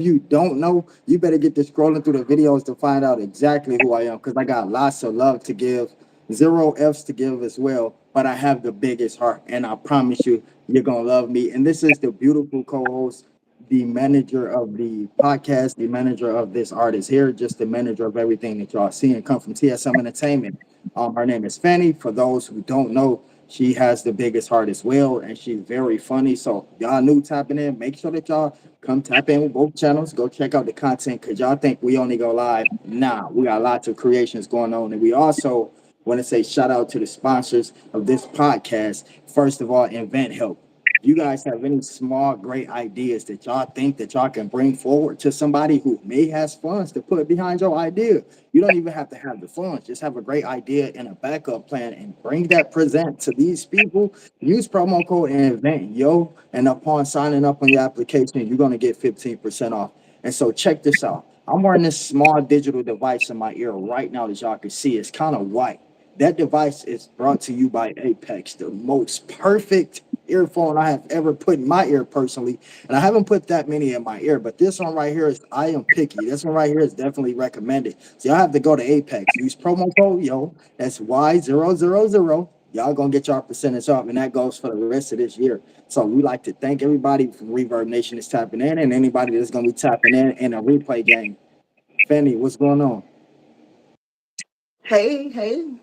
you don't know, you better get to scrolling through the videos to find out exactly who I am because I got lots of love to give, zero F's to give as well. But I have the biggest heart, and I promise you, you're gonna love me. And this is the beautiful co-host, the manager of the podcast, the manager of this artist here, just the manager of everything that y'all see and come from TSM Entertainment. Her name is Fannie. For those who don't know, she has the biggest heart as well, and she's very funny. So y'all new tapping in, make sure that y'all come tap in with both channels. Go check out the content because y'all think we only go live. Nah, we got lots of creations going on, and we also want to say shout out to the sponsors of this podcast. First of all, Invent Help. You guys have any small, great ideas that y'all think that y'all can bring forward to somebody who may has funds to put behind your idea? You don't even have to have the funds. Just have a great idea and a backup plan and bring that present to these people. Use promo code Invent Yo, and upon signing up on your application, you're gonna get 15% off. And so check this out. I'm wearing this small digital device in my ear right now that y'all can see. It's kind of white. That device is brought to you by Apex, the most perfect earphone I have ever put in my ear personally. And I haven't put that many in my ear, but this one right here is I am picky. This one right here is definitely recommended. So y'all have to go to Apex. Use promo code yo. That's Y000. Y'all gonna get y'all percentage off, and that goes for the rest of this year. So we like to thank everybody from Reverb Nation that's tapping in, and anybody that's gonna be tapping in a replay game. Fanny, what's going on? Hey,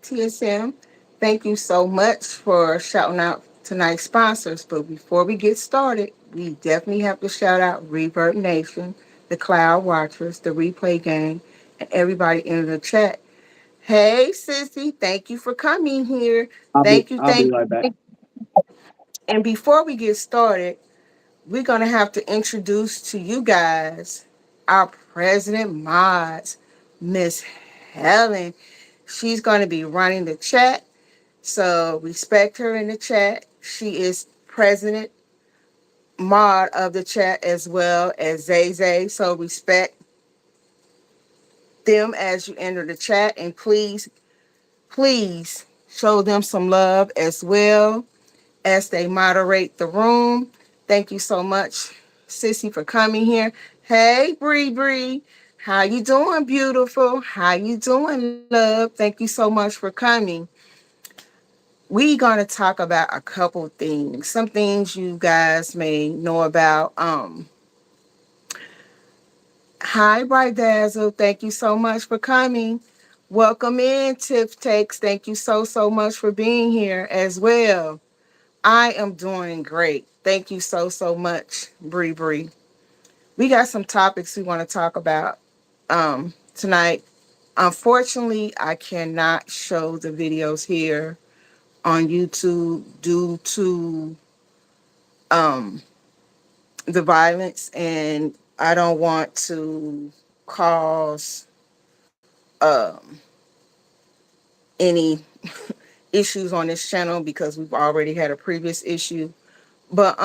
TSM. Thank you so much for shouting out tonight's sponsors. But before we get started, we definitely have to shout out Reverb Nation, the Cloud Watchers, the Replay Gang, and everybody in the chat. Hey, Sissy, thank you for coming here. I'll be Thank you, I'll be thank right back. you. And before we get started, we're going to have to introduce to you guys our president mods, Miss Helen. She's going to be running the chat. So respect her in the chat. She is president mod of the chat as well as Zay Zay. So respect them as you enter the chat, and please show them some love as well as they moderate the room. Thank you so much, Sissy, for coming here. Hey, Bree Bree. How you doing, beautiful? How you doing, love? Thank you so much for coming. We gonna talk about a couple things. Some things you guys may know about. Hi, Bright Dazzle. Thank you so much for coming. Welcome in, Tiff Takes. Thank you so much for being here as well. I am doing great. Thank you so much, Bree Bree. We got some topics we want to talk about tonight. Unfortunately, I cannot show the videos here on YouTube due to um, the violence, and I don't want to cause any issues on this channel because we've already had a previous issue. But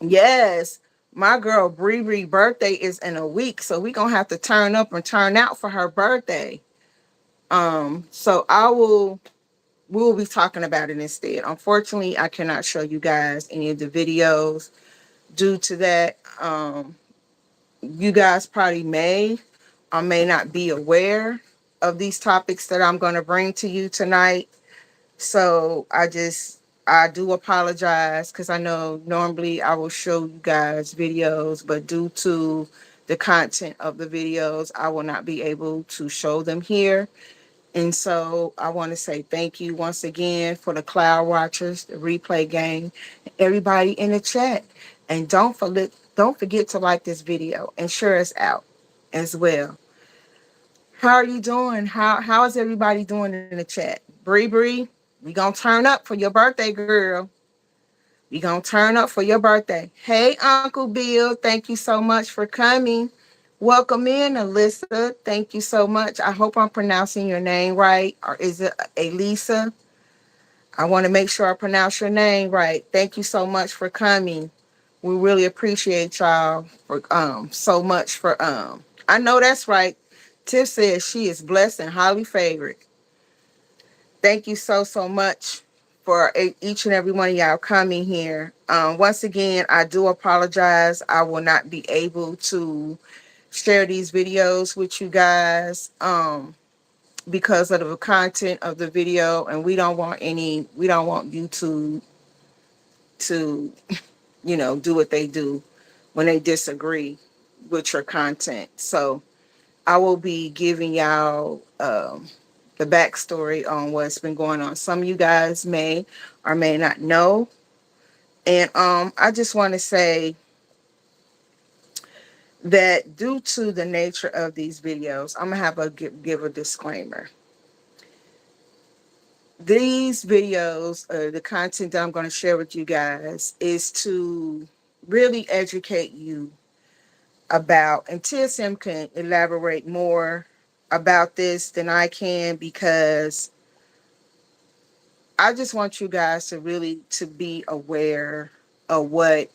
yes, my girl Bree Bree birthday is in a week, so we gonna have to turn up and turn out for her birthday. So we'll be talking about it instead. Unfortunately, I cannot show you guys any of the videos due to that. You guys probably may or may not be aware of these topics that I'm going to bring to you tonight. So I do apologize because I know normally I will show you guys videos, but due to the content of the videos, I will not be able to show them here. And so I want to say thank you once again for the Cloud Watchers, the Replay Gang, everybody in the chat. And don't forget to like this video and share us out as well. How are you doing? How is everybody doing in the chat? Bree Bree, we gonna turn up for your birthday, girl. We gonna turn up for your birthday. Hey, Uncle Bill, thank you so much for coming. Welcome in, Alyssa. Thank you so much. I hope I'm pronouncing your name right, or is it Elisa? I want to make sure I pronounce your name right. Thank you so much for coming. We really appreciate y'all for so much for I know that's right. Tiff says she is blessed and highly favored. Thank you so much for each and every one of y'all coming here. Once again, I do apologize. I will not be able to share these videos with you guys because of the content of the video, and we don't want YouTube to, do what they do when they disagree with your content. So I will be giving y'all the backstory on what's been going on. Some of you guys may or may not know. And I just want to say that due to the nature of these videos, I'm gonna have a give a disclaimer. These videos, the content that I'm going to share with you guys, is to really educate you about, and TSM can elaborate more about this than I can, because I just want you guys to really to be aware of what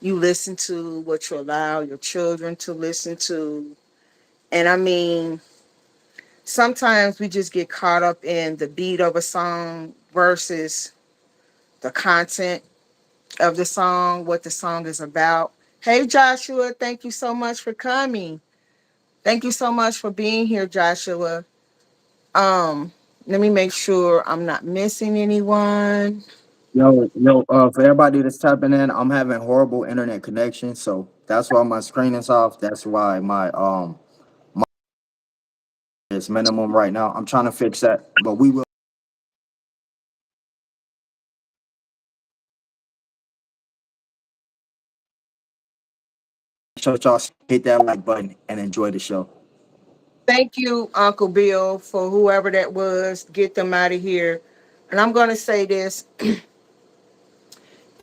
you listen to, what you allow your children to listen to. And I mean, sometimes we just get caught up in the beat of a song versus the content of the song, what the song is about. Hey, Joshua, thank you so much for coming. Thank you so much for being here, Joshua. Um, Let me make sure I'm not missing anyone. For everybody that's tapping in, I'm having horrible internet connection, so that's why my screen is off. That's why my is minimum right now. I'm trying to fix that, but we will show y'all hit that like button and enjoy the show. Thank you, Uncle Bill, for whoever that was. Get them out of here. And I'm going to say this: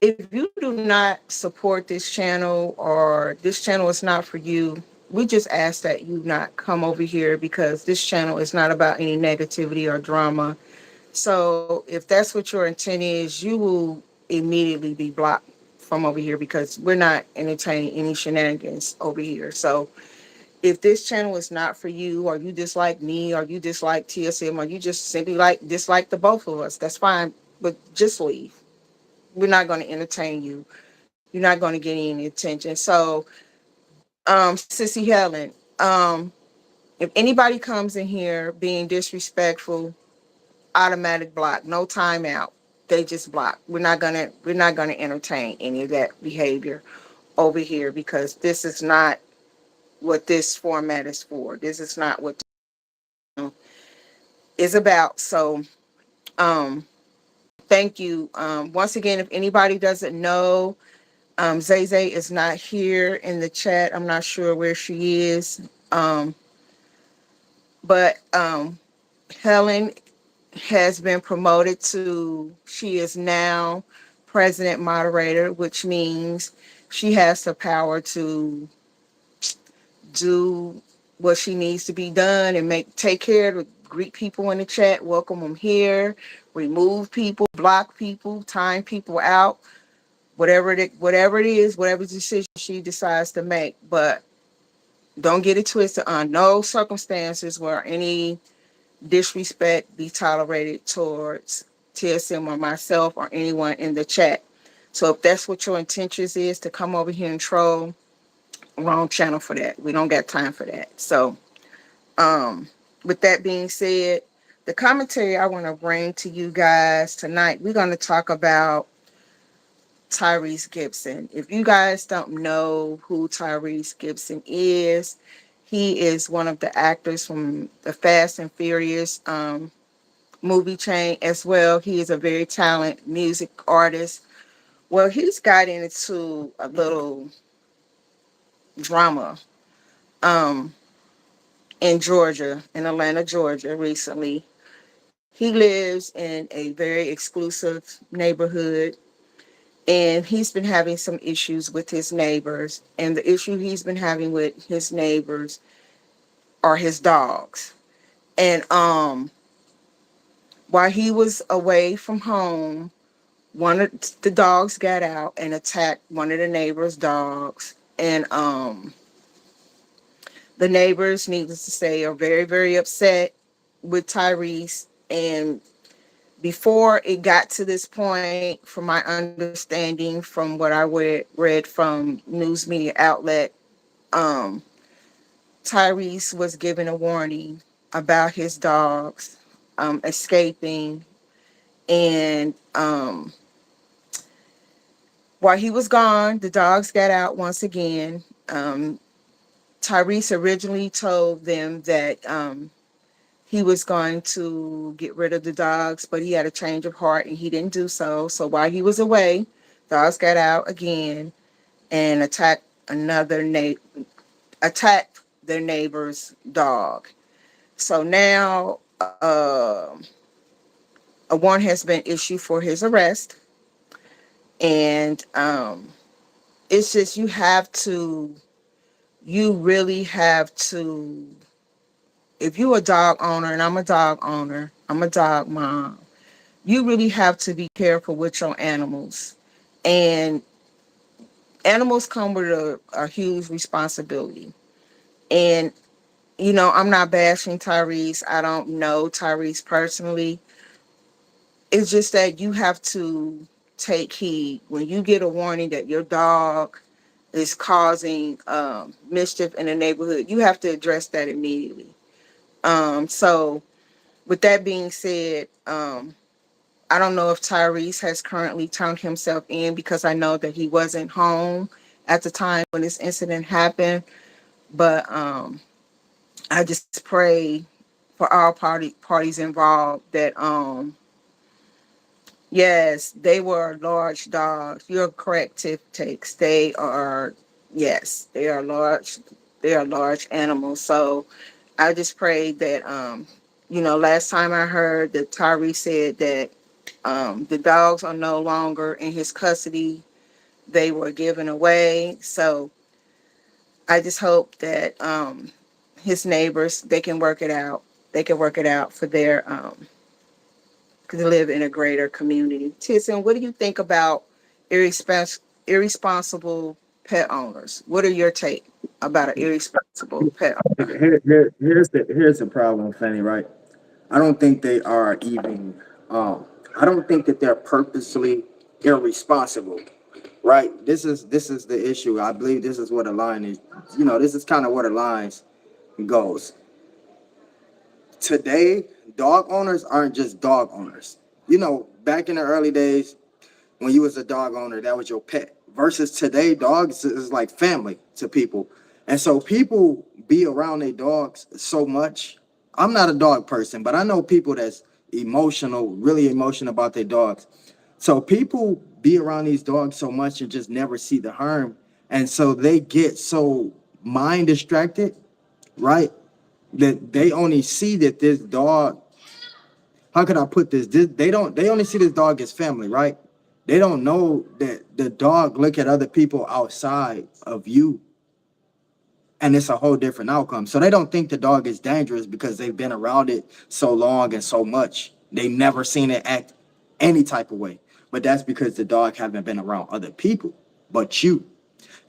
if you do not support this channel, or this channel is not for you, we just ask that you not come over here, because this channel is not about any negativity or drama. So if that's what your intent is, you will immediately be blocked from over here, because we're not entertaining any shenanigans over here. So if this channel is not for you, or you dislike me, or you dislike TSM, or you just simply dislike the both of us, that's fine. But just leave. We're not going to entertain you. You're not going to get any attention. So, Sissy Helen, if anybody comes in here being disrespectful, automatic block, no timeout. They just block. We're not gonna entertain any of that behavior over here, because this is not what this format is for. This is not what is about. So thank you. Once again, if anybody doesn't know, Zay Zay is not here in the chat. I'm not sure where she is. But Helen has been promoted to, she is now president moderator, which means she has the power to do what she needs to be done and take care of, greet people in the chat, welcome them here, remove people, block people, time people out, whatever it is, whatever decision she decides to make. But don't get it twisted. On no circumstances where any disrespect be tolerated towards TSM or myself or anyone in the chat. So if that's what your intentions is, to come over here and troll, wrong channel for that. We don't got time for that. So um with that being said, the commentary I want to bring to you guys tonight, we're going to talk about Tyrese Gibson. If you guys don't know who Tyrese Gibson is, he is one of the actors from the Fast and Furious movie chain as well. He is a very talented music artist. Well, he's got into a little drama um, in Georgia, in Atlanta, Georgia, recently. He lives in a very exclusive neighborhood, and he's been having some issues with his neighbors. And the issue he's been having with his neighbors are his dogs. And while he was away from home, one of the dogs got out and attacked one of the neighbors' dogs. And the neighbors, needless to say, are very, very upset with Tyrese. And before it got to this point, from my understanding, from what I read from news media outlet, um, Tyrese was given a warning about his dogs escaping, and while he was gone, the dogs got out once again. Tyrese originally told them that he was going to get rid of the dogs, but he had a change of heart and he didn't do so. So while he was away, dogs got out again and another na- attacked their neighbor's dog. So now a warrant has been issued for his arrest, and it's just you really have to. If you're a dog owner, and I'm a dog owner, I'm a dog mom, you really have to be careful with your animals. And animals come with a huge responsibility. And, I'm not bashing Tyrese. I don't know Tyrese personally. It's just that you have to take heed. When you get a warning that your dog is causing mischief in the neighborhood, you have to address that immediately. So, with that being said, I don't know if Tyrese has currently turned himself in, because I know that he wasn't home at the time when this incident happened. But I just pray for all parties involved that yes, they were large dogs. You're correct, Tiff Takes. They are, yes, they are large. They are large animals. So I just pray that last time I heard that Tyrese said that the dogs are no longer in his custody. They were given away. So I just hope that his neighbors, they can work it out. They can work it out for their to live in a greater community. TSM, what do you think about irresponsible pet owners? What are your take about an irresponsible pet owner? Here's the problem, Fanny. Right? I don't think they are even. Um, I don't think that they're purposely irresponsible. Right? This is the issue. I believe this is what the line is. This is kind of where the lines goes. Today, dog owners aren't just dog owners. Back in the early days, when you was a dog owner, that was your pet. Versus today, dogs is like family to people. And so people be around their dogs so much. I'm not a dog person, but I know people that's emotional, really emotional about their dogs. So people be around these dogs so much and just never see the harm. And so they get so mind distracted, right? That they only see that this dog, how can I put this? They only see this dog as family, right? They don't know that the dog look at other people outside of you, and it's a whole different outcome. So they don't think the dog is dangerous because they've been around it so long and so much. They never seen it act any type of way. But that's because the dog haven't been around other people but you.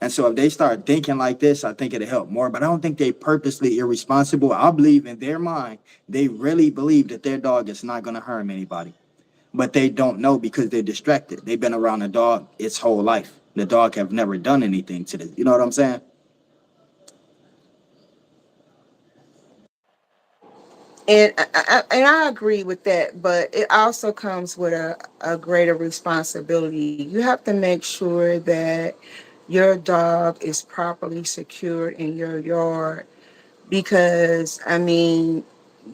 And so if they start thinking like this, I think it'll help more. But I don't think they purposely irresponsible. I believe in their mind, they really believe that their dog is not going to harm anybody. But they don't know because they're distracted. They've been around the dog its whole life. The dog have never done anything to this. You know what I'm saying? And I agree with that, but it also comes with a greater responsibility. You have to make sure that your dog is properly secured in your yard, because I mean,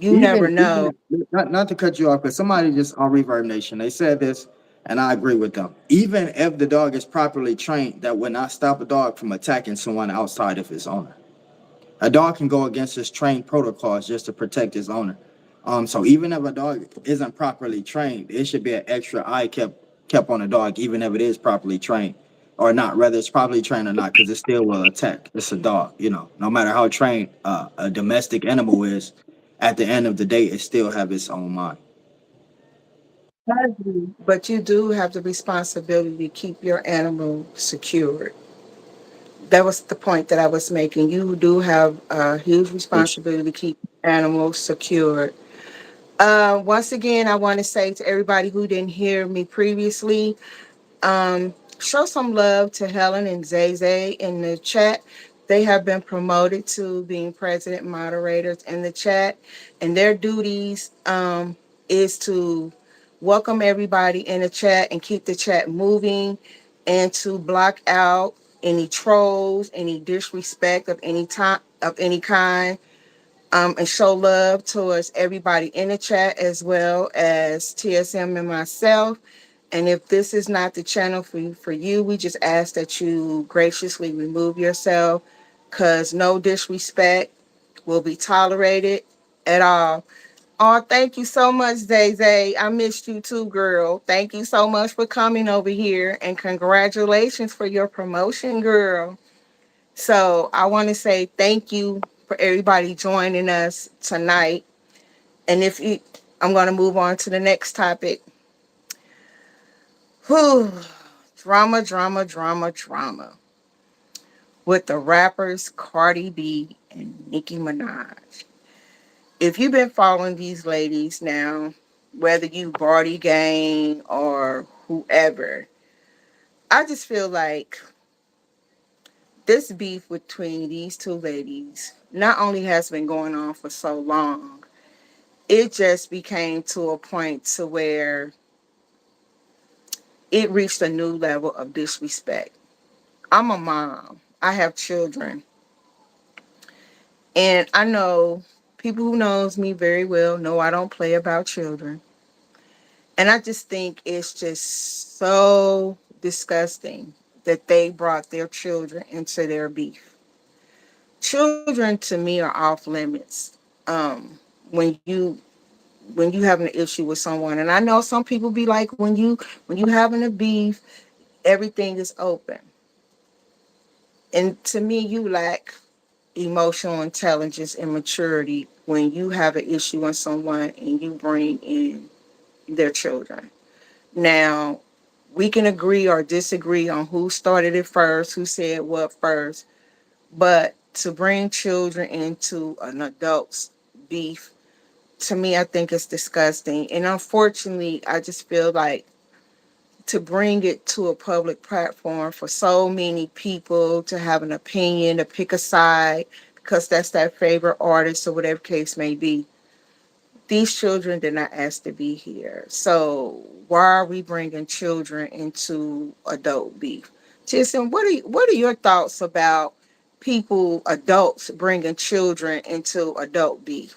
you never know. Even not to cut you off, but somebody just on Reverb Nation, they said this, and I agree with them. Even if the dog is properly trained, that would not stop a dog from attacking someone outside of his owner. A dog can go against his trained protocols just to protect his owner. So even if a dog isn't properly trained, it should be an extra eye kept on a dog, even if it is properly trained or not. Whether it's properly trained or not, because it still will attack. It's a dog, no matter how trained a domestic animal is. At the end of the day, it still have its own mind. But you do have the responsibility to keep your animal secured. That was the point that I was making. You do have a huge Which responsibility to keep animals secured. Once again, I want to say to everybody who didn't hear me previously, show some love to Helen and Zay Zay in the chat. They have been promoted to being president moderators in the chat, and their duties is to welcome everybody in the chat and keep the chat moving, and to block out any trolls, any disrespect of any time of any kind, and show love towards everybody in the chat as well as TSM and myself. And if this is not the channel for you, we just ask that you graciously remove yourself, because no disrespect will be tolerated at all. Oh, thank you so much, Zay Zay. I missed you too, girl. Thank you so much for coming over here, and congratulations for your promotion, girl. So I want to say thank you for everybody joining us tonight. And if you, I'm going to move on to the next topic. Whew. Drama, drama, drama, drama with the rappers Cardi B and Nicki Minaj. If you've been following these ladies now, whether you Barty Gang or whoever, I just feel like this beef between these two ladies not only has been going on for so long, it just became to a point to where it reached a new level of disrespect. I'm a mom. I have children. And I know people who knows me very well know I don't play about children. And I just think it's just so disgusting that they brought their children into their beef. Children to me are off limits. When you having an issue with someone, and I know some people be like, when you having a beef, everything is open. And to me, you lack emotional intelligence and maturity when you have an issue on someone and you bring in their children. Now, we can agree or disagree on who started it first, who said what first, but to bring children into an adult's beef, to me, I think it's disgusting. And unfortunately, I just feel like to bring it to a public platform for so many people to have an opinion, to pick a side, because that's their favorite artist or whatever case may be. These children did not ask to be here. So why are we bringing children into adult beef? Jason, what are your thoughts about people, adults, bringing children into adult beef?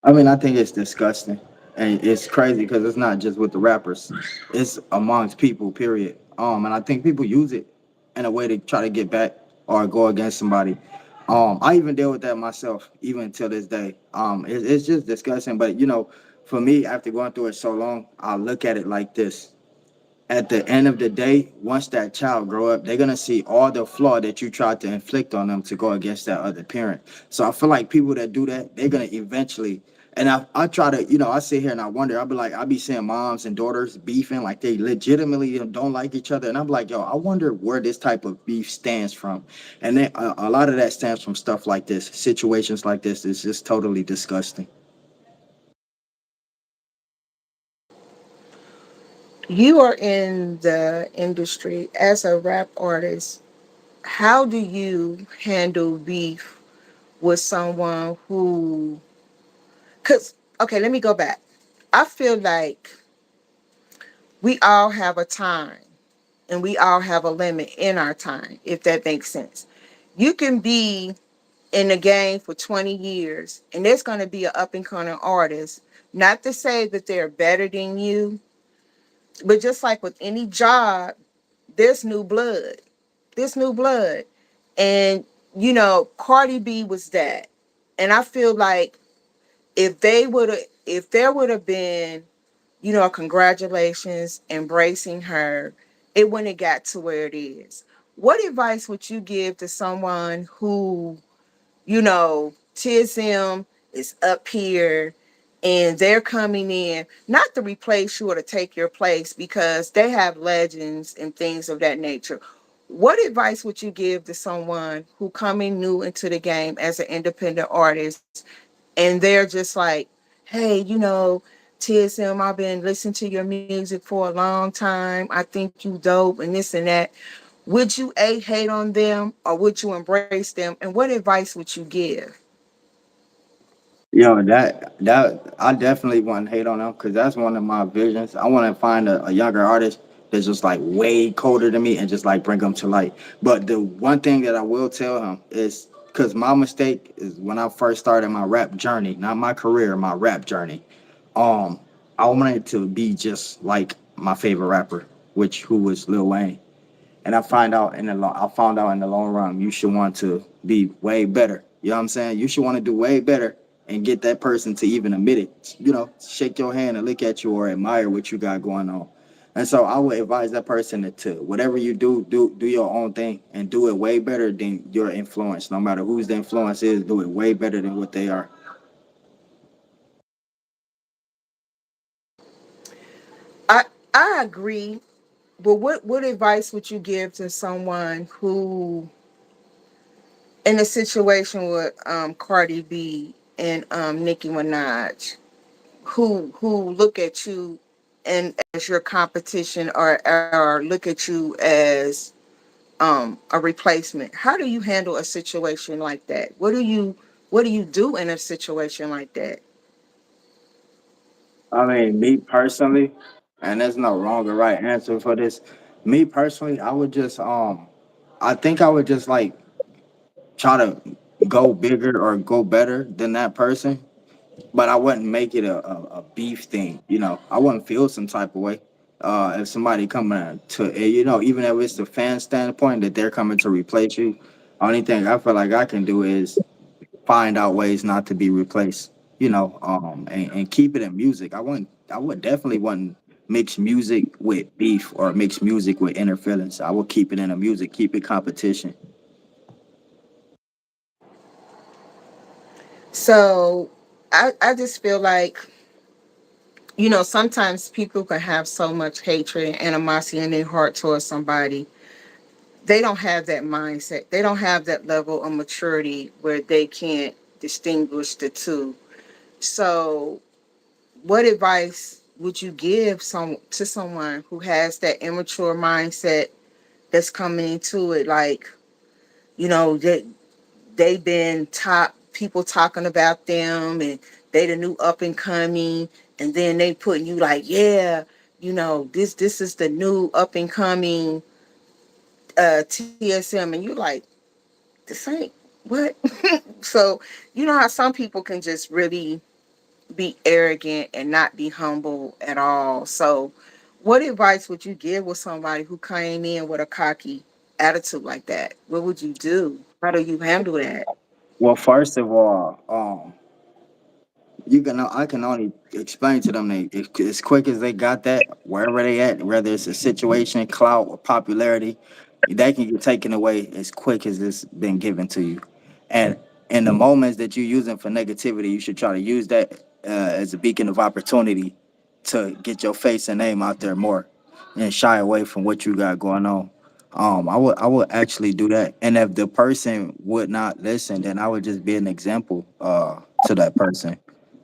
I mean, I think it's disgusting, and it's crazy because it's not just with the rappers; it's amongst people. Period. And I think people use it in a way to try to get back or go against somebody. I even deal with that myself, even till this day. It's just disgusting. But for me, after going through it so long, I look at it like this: at the end of the day, once that child grow up, they're gonna see all the flaw that you tried to inflict on them to go against that other parent. So I feel like people that do that, they're gonna eventually. And I try to, I sit here and I wonder. I'll be like, I'll be seeing moms and daughters beefing like they legitimately don't like each other, and I'm like, yo, I wonder where this type of beef stands from. And then a lot of that stems from stuff like this, situations like this. It's just totally disgusting. You are in the industry as a rap artist. How do you handle beef with someone who, because, okay, let me go back. I feel like we all have a time and we all have a limit in our time, if that makes sense. You can be in the game for 20 years and there's going to be an up and coming artist. Not to say that they're better than you, but just like with any job, there's new blood. There's new blood. And, Cardi B was that. And I feel like if there would have been, congratulations, embracing her, it wouldn't have got to where it is. What advice would you give to someone who, TSM is up here and they're coming in, not to replace you or to take your place because they have legends and things of that nature. What advice would you give to someone who coming new into the game as an independent artist and they're just like, hey, TSM, I've been listening to your music for a long time. I think you dope and this and that. Would you hate on them or would you embrace them? And what advice would you give? Yo, that I definitely want to hate on them because that's one of my visions. I want to find a younger artist that's just like way colder than me and just like bring them to light. But the one thing that I will tell him is because my mistake is when I first started my rap journey, not my career, my rap journey. Um, I wanted to be just like my favorite rapper, which who was Lil Wayne. And I found out in the long run, you should want to be way better. You know what I'm saying? You should want to do way better and get that person to even admit it. Shake your hand and look at you or admire what you got going on. And so I would advise that person to whatever you do your own thing and do it way better than your influence. No matter whose the influence is, do it way better than what they are. I I agree, but what advice would you give to someone who in a situation with Cardi B and Nicki Minaj who look at you and as your competition or look at you as a replacement. How do you handle a situation like that? What do you do in a situation like that? I mean, me personally, and there's no wrong or right answer for this. Me personally, I think I would just like try to go bigger or go better than that person, but I wouldn't make it a beef thing. I wouldn't feel some type of way if somebody coming even if it's the fan standpoint that they're coming to replace you. Only thing I feel like I can do is find out ways not to be replaced. And keep it in music. I would definitely want mix music with beef or mix music with inner feelings. I would keep it in the music, keep it competition. So I just feel like, sometimes people can have so much hatred and animosity in their heart towards somebody. They don't have that mindset. They don't have that level of maturity where they can't distinguish the two. So what advice would you give to someone who has that immature mindset that's coming into it, like, that they've been top people talking about them and they the new up and coming, and then they putting you like, yeah, this is the new up and coming TSM, and you like, this ain't what. So how some people can just really be arrogant and not be humble at all. So what advice would you give with somebody who came in with a cocky attitude like that? What would you do? How do you handle that? Well, first of all, I can only explain to them that as quick as they got that, wherever they at, whether it's a situation, clout, or popularity, they can get taken away as quick as it's been given to you. And in the moments that you're using for negativity, you should try to use that as a beacon of opportunity to get your face and name out there more, and shy away from what you got going on. I would actually do that. And if the person would not listen, then I would just be an example to that person,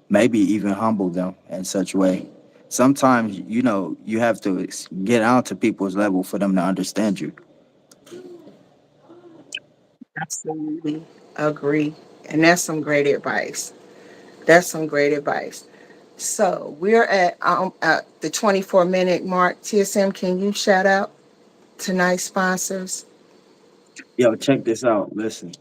maybe even humble them in such a way. Sometimes, you have to get out to people's level for them to understand you. Absolutely agree. And that's some great advice. That's some great advice. So we're at the 24-minute mark. TSM, can you shout out tonight's sponsors? Yo, check this out. Listen.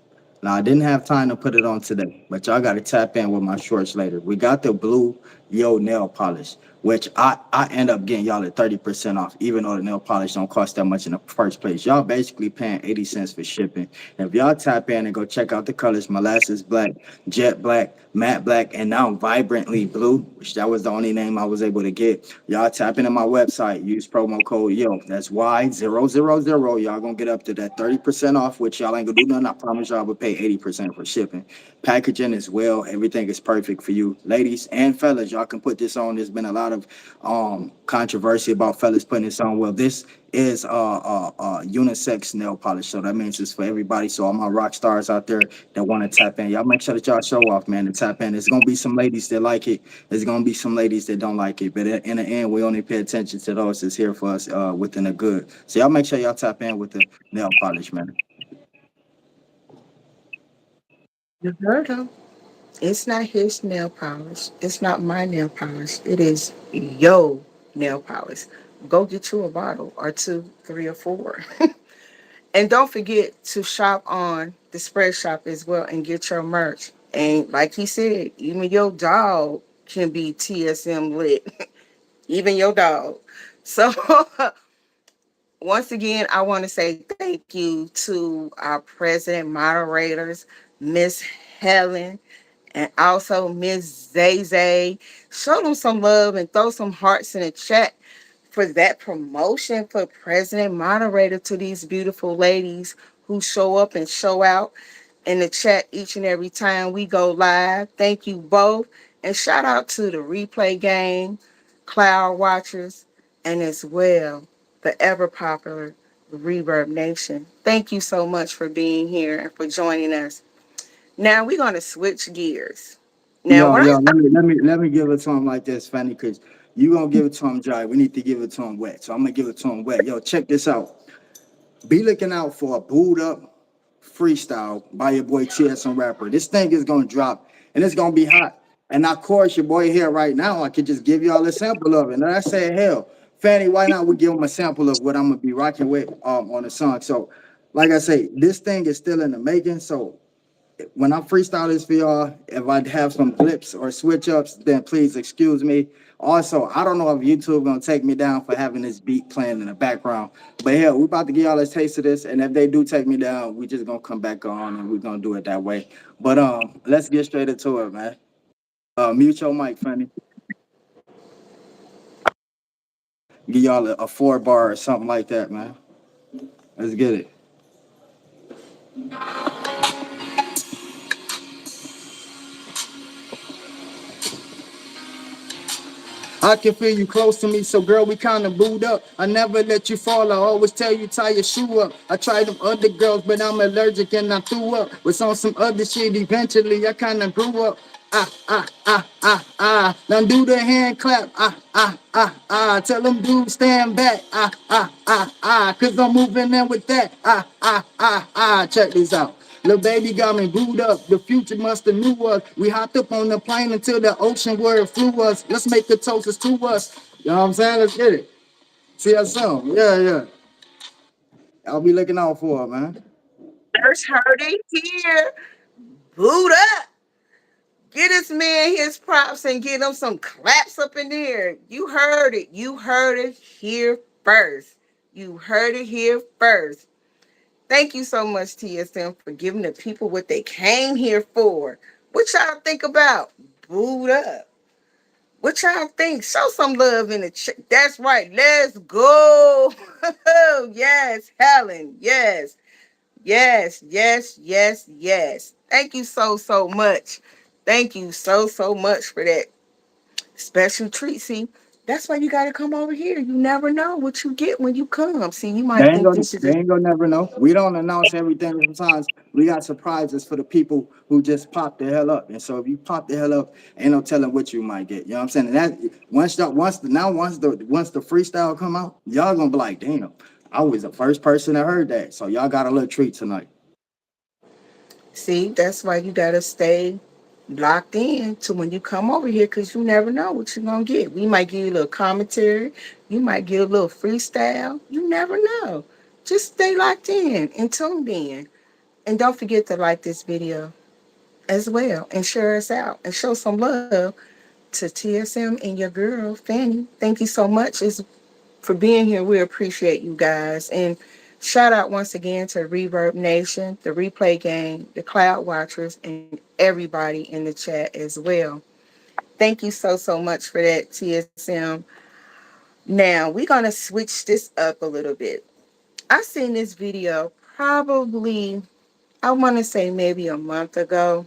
Now, I didn't have time to put it on today, but y'all got to tap in with my shorts later. We got the blue Yo nail polish, which I end up getting y'all at 30% off, even though the nail polish don't cost that much in the first place. Y'all basically paying 80 cents for shipping. If y'all tap in and go check out the colors, molasses black, jet black, matte black, and now vibrantly blue, which that was the only name I was able to get. Y'all tap into my website, use promo code YO. That's Y000. Y'all gonna get up to that 30% off, which y'all ain't gonna do nothing. I promise y'all will pay 80% for shipping. Packaging as well. Everything is perfect for you. Ladies and fellas, y'all can put this on. There's been a lot lot of controversy about fellas putting this on. Well, this is unisex nail polish, so that means it's for everybody. So all my rock stars out there that want to tap in, y'all make sure that y'all show off, man, and tap in. There's gonna be some ladies that like it. There's gonna be some ladies that don't like it, but in the end, we only pay attention to those that's here for us within the good. So y'all make sure y'all tap in with the nail polish, man. You heard him. It's not his nail polish. It's not my nail polish. It is yo nail polish. Go get you a bottle or two, three, or four. And don't forget to shop on the spread shop as well and get your merch. And like he said, even your dog can be TSM lit. Even your dog. So once again, I want to say thank you to our president moderators, Miss Helen and also Miss Zay Zay. Show them some love and throw some hearts in the chat for that promotion for president moderator to these beautiful ladies who show up and show out in the chat each and every time we go live. Thank you both. And shout out to the replay game, Cloud Watchers, and as well the ever popular Reverb Nation. Thank you so much for being here and for joining us. Now we're gonna switch gears. Now Yo, when yo, I let me give it to him like this, Fanny, because you gonna give it to him dry. We need to give it to him wet. So I'm gonna give it to him wet. Yo, check this out. Be looking out for a booed up freestyle by your boy TSM-RAPPER. This thing is gonna drop and it's gonna be hot. And of course, your boy here right now, I could just give y'all a sample of it. And I said, hell, Fanny, why not we give him a sample of what I'm gonna be rocking with on the song? So, like I say, this thing is still in the making. So when I freestyle this for y'all, if I have some blips or switch ups, then please excuse me. Also, I don't know if YouTube gonna take me down for having this beat playing in the background, but hell, we about to give y'all a taste of this, and if they do take me down, we just gonna come back on and we're gonna do it that way. But let's get straight into it, man. Mute your mic, Fanny. Give y'all a 4 bar or something like that, man. Let's get it. I can feel you close to me, so girl, we kinda booed up. I never let you fall, I always tell you tie your shoe up. I tried them other girls, but I'm allergic and I threw up. Was on some other shit, eventually I kinda grew up. Now do the hand clap, tell them dudes stand back, cause I'm moving in with that, check this out. Little baby got me booed up. The future must have knew us. We hopped up on the plane until the ocean where it flew us. Let's make the toast to us. You know what I'm saying? Let's get it. See us soon. Yeah, yeah. I'll be looking out for it, man. first heard it here, boot up. Get this man his props and get him some claps up in there. You heard it. You heard it here first. You heard it here first. Thank you so much, TSM, for giving the people what they came here for. What y'all think about boot up? What y'all think? Show some love in the chat. That's right. Let's go. Yes, Helen. Yes. Yes, yes, yes, yes. Thank you so, so much. Thank you so, so much for that special treat. See, that's why you got to come over here. You never know what you get when you come. See, you They might ain't think gonna, this is they a ain't gonna never know. We don't announce everything. Sometimes we got surprises for the people who just pop the hell up. And so if you pop the hell up, ain't no telling what you might get. You know what I'm saying? And that once the freestyle come out, y'all gonna be like, damn, I was the first person that heard that. So y'all got a little treat tonight. see, that's why you got to stay locked in to when you come over here because you never know what you're going to get. We might give you a little commentary. You might get a little freestyle. You never know. Just stay locked in and tuned in. And don't forget to like this video as well and share us out and show some love to TSM and your girl, Fanny. Thank you so much for being here. We appreciate you guys. And shout out once again to Reverb Nation, the replay game, the Cloud Watchers, and everybody in the chat as well. Thank you so, so much for that, TSM. Now, we're going to switch this up a little bit. I seen this video probably, I want to say maybe a month ago.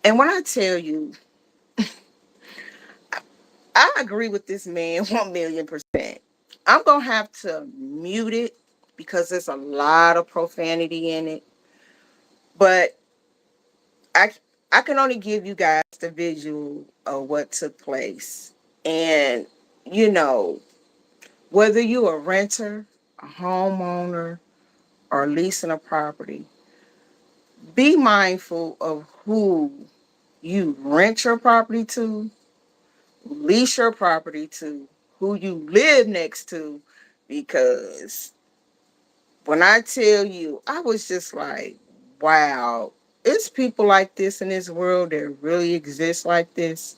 And when I tell you, I agree with this man 1,000,000%. I'm gonna have to mute it because there's a lot of profanity in it. But I I can only give you guys the visual of what took place. And you know, whether you're a renter, a homeowner, or leasing a property, be mindful of who you rent your property to, lease your property to, who you live next to, because when I tell you, I was just like, wow, it's people like this in this world that really exist like this.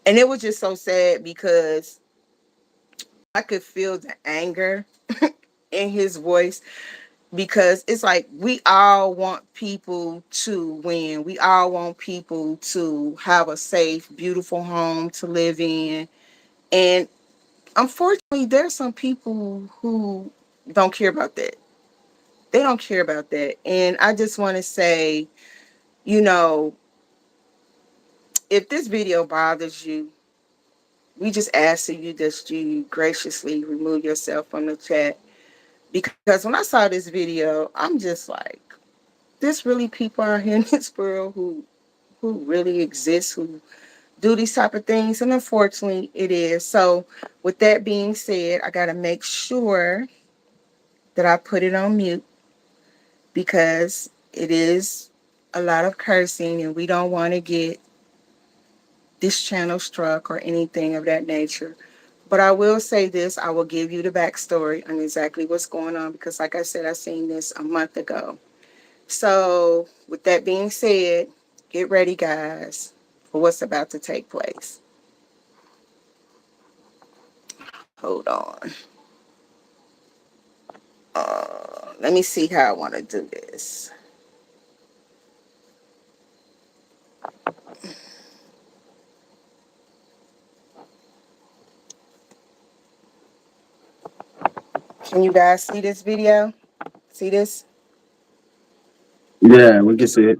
And it was just so sad because I could feel the anger in his voice, because it's like we all want people to win. We all want people to have a safe, beautiful home to live in. And unfortunately, there's some people who don't care about that. They don't care about that. And I just want to say, you know, if this video bothers you, we just ask that you graciously remove yourself from the chat. Because when I saw this video, I'm just like, there's really people out here in this world who really exist, who do these type of things, and unfortunately it is. So with that being said, I got to make sure that I put it on mute, because it is a lot of cursing and we don't want to get this channel struck or anything of that nature. But I will say this, I will give you the backstory on exactly what's going on, because like I said, I seen this a month ago. So with that being said, get ready guys for what's about to take place. Hold on. Let me see how I want to do this. Can you guys see this video? See this? Yeah, we can see it.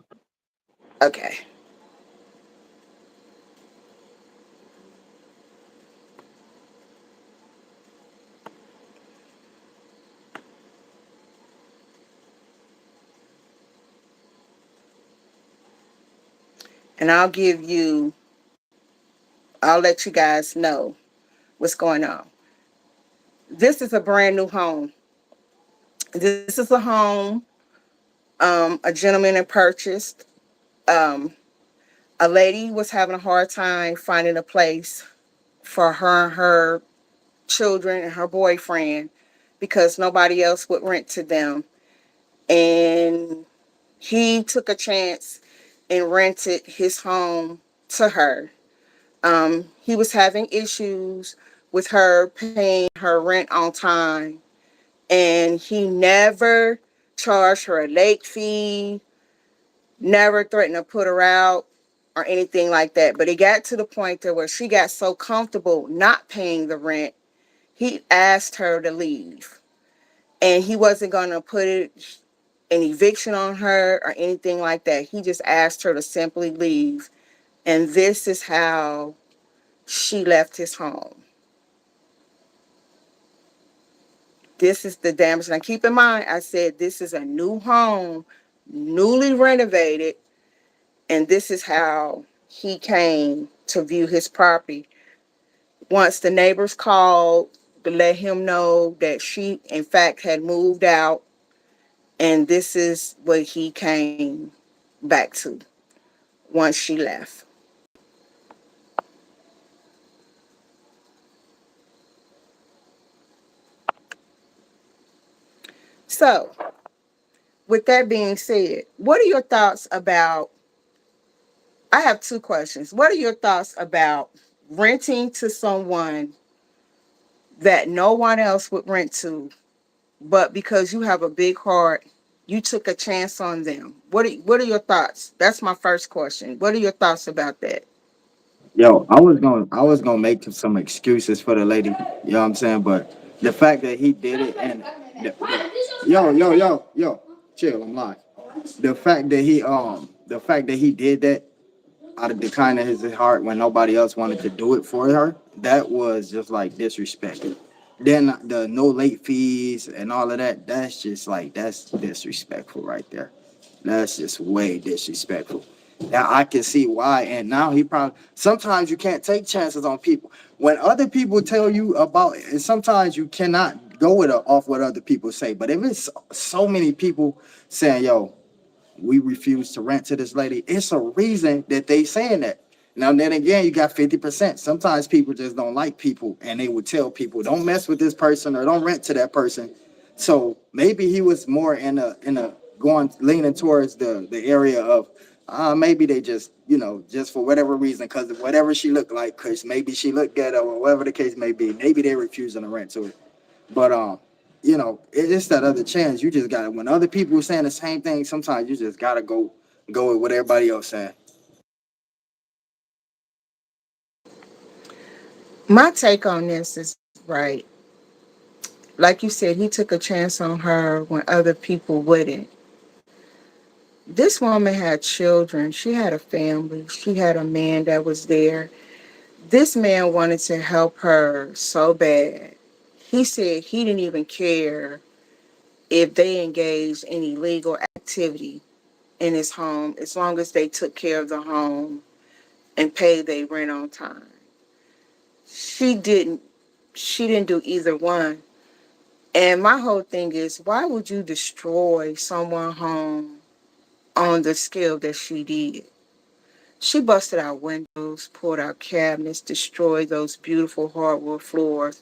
Okay. And I'll let you guys know what's going on. This is a brand new home. This is a home a gentleman had purchased. Um, a lady was having a hard time finding a place for her and her children and her boyfriend, because nobody else would rent to them. And he took a chance and rented his home to her. He was having issues with her paying her rent on time, and he never charged her a late fee, never threatened to put her out or anything like that. But it got to the point to where she got so comfortable not paying the rent, he asked her to leave. And he wasn't going to put an eviction on her or anything like that. He just asked her to simply leave. And this is how she left his home. This is the damage. Now, keep in mind, I said this is a new home, newly renovated, and this is how he came to view his property. Once the neighbors called to let him know that she, in fact, had moved out, and this is what he came back to once she left. So, with that being said, what are your thoughts about? I have two questions. What are your thoughts about renting to someone that no one else would rent to, but because you have a big heart, you took a chance on them? What are your thoughts? That's my first question. What are your thoughts about that? Yo, I was gonna make some excuses for the lady. You know what I'm saying? But the fact that he did it, and yo, chill, I'm live. The fact that he did that, out of the kindness of his heart when nobody else wanted to do it for her, that was just like disrespect. Then the no late fees and all of that, that's just like that's disrespectful right there. That's just way disrespectful. Now I can see why, and now he probably sometimes you can't take chances on people. When other people tell you about, and sometimes you cannot go with off what other people say. But if it's so many people saying, "Yo, we refuse to rent to this lady," it's a reason that they saying that. Now then again, you got 50%. Sometimes people just don't like people and they would tell people, don't mess with this person or don't rent to that person. So maybe he was more in a going leaning towards the area of maybe they just, just for whatever reason, because whatever she looked like, because maybe she looked good or whatever the case may be, maybe they're refusing to rent to it. But it's that other chance. You just gotta when other people are saying the same thing, sometimes you just gotta go with what everybody else saying. My take on this is right. Like you said, he took a chance on her when other people wouldn't. This woman had children. She had a family. She had a man that was there. This man wanted to help her so bad. He said he didn't even care if they engaged in illegal activity in his home as long as they took care of the home and paid their rent on time. She didn't she didn't do either one. And my whole thing is why would you destroy someone's home on the scale that she did? She busted out windows, pulled out cabinets, destroyed those beautiful hardwood floors,